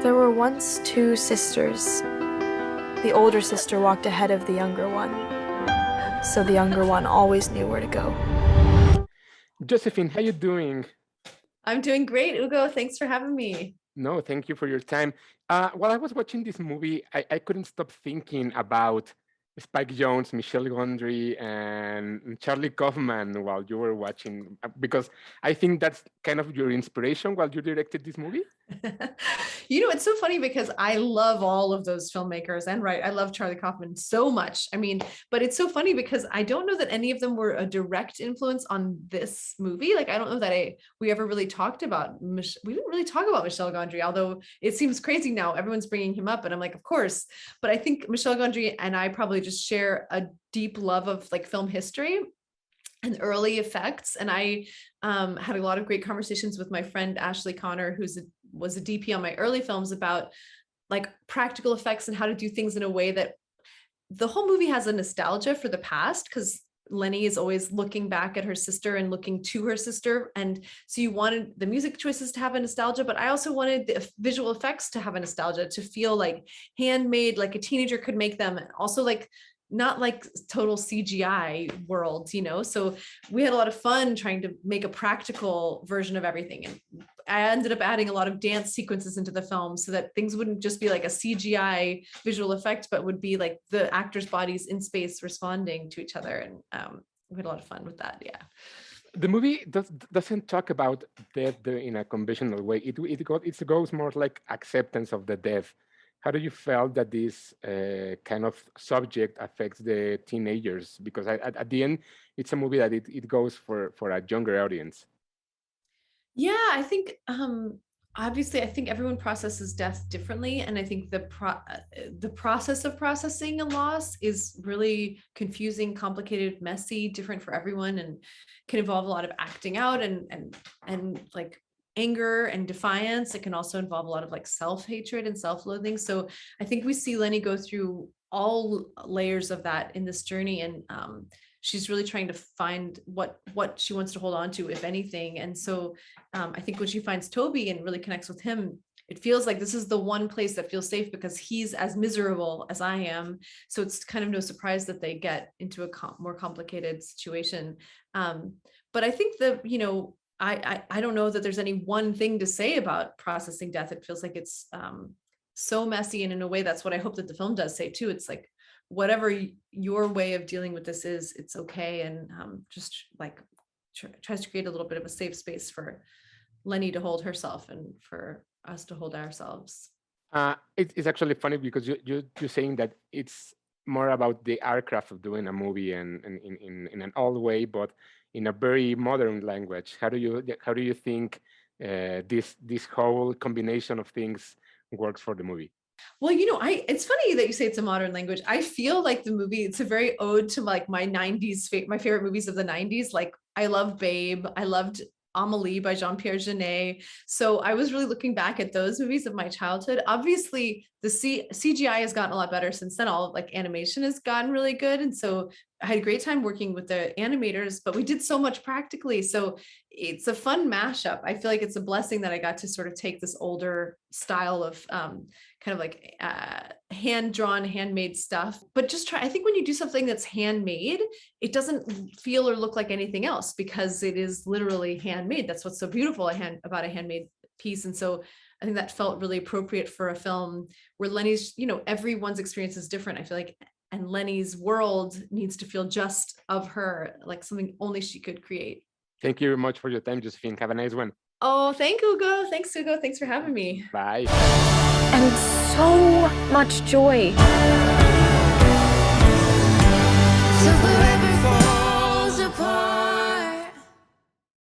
There were once two sisters. The older sister walked ahead of the younger one, so the younger one always knew where to go. Josephine, how you doing? I'm doing great, Hugo. Thanks for having me. No, thank you for your time. While I was watching this movie, I couldn't stop thinking about Spike Jonze, Michelle Gondry, and Charlie Kaufman while you were watching, because I think that's kind of your inspiration while you directed this movie. It's so funny because I love all of those filmmakers and I love Charlie Kaufman so much. But it's so funny because I don't know that any of them were a direct influence on this movie. Like, I don't know that we ever really talked about, we didn't really talk about Michel Gondry, although it seems crazy now. Everyone's bringing him up and I'm like, of course. But I think Michel Gondry and I probably just share a deep love of like film history and early effects. And I had a lot of great conversations with my friend, Ashley Connor, was a DP on my early films about like practical effects and how to do things in a way that the whole movie has a nostalgia for the past, because Lenny is always looking back at her sister and looking to her sister. And so you wanted the music choices to have a nostalgia, but I also wanted the visual effects to have a nostalgia, to feel like handmade, like a teenager could make them. And also like, not like total CGI worlds, so we had a lot of fun trying to make a practical version of everything. And I ended up adding a lot of dance sequences into the film so that things wouldn't just be like a CGI visual effect, but would be like the actors' bodies in space responding to each other. And we had a lot of fun with that. Yeah. The movie doesn't talk about death in a conventional way. It goes more like acceptance of the death. How do you feel that this kind of subject affects the teenagers? Because at the end, it's a movie that it goes for a younger audience. Yeah, I think obviously I think everyone processes death differently, and I think the process of processing a loss is really confusing, complicated, messy, different for everyone, and can involve a lot of acting out and like anger and defiance. It can also involve a lot of like self-hatred and self-loathing. So I think we see Lenny go through all layers of that in this journey, and she's really trying to find what she wants to hold on to, if anything. And so I think when she finds Toby and really connects with him, it feels like this is the one place that feels safe because he's as miserable as I am. So it's kind of no surprise that they get into a more complicated situation. But I think that, I don't know that there's any one thing to say about processing death. It feels like it's so messy, and in a way, that's what I hope that the film does say too. It's like, whatever your way of dealing with this is, it's okay, and just like tries to create a little bit of a safe space for Lenny to hold herself and for us to hold ourselves. It's actually funny because you're saying that it's more about the aircraft of doing a movie and in an old way, but in a very modern language. How do you think this whole combination of things works for the movie? Well, it's funny that you say it's a modern language. I feel like the movie, it's a very ode to like my 90s, my favorite movies of the 90s. Like I love Babe. I loved Amélie by Jean-Pierre Jeunet. So I was really looking back at those movies of my childhood. Obviously, the CGI has gotten a lot better since then. All like animation has gotten really good. And so I had a great time working with the animators, but we did so much practically. So it's a fun mashup. I feel like it's a blessing that I got to sort of take this older style of kind of like hand-drawn, handmade stuff, but just I think when you do something that's handmade, it doesn't feel or look like anything else because it is literally handmade. That's what's so beautiful about a handmade piece. And so I think that felt really appropriate for a film where Lenny's, everyone's experience is different. I feel like, and Lenny's world needs to feel just of her, like something only she could create. Thank you very much for your time, Josephine. Have a nice one. Oh, thanks, Hugo. Thanks for having me. Bye. And so much joy.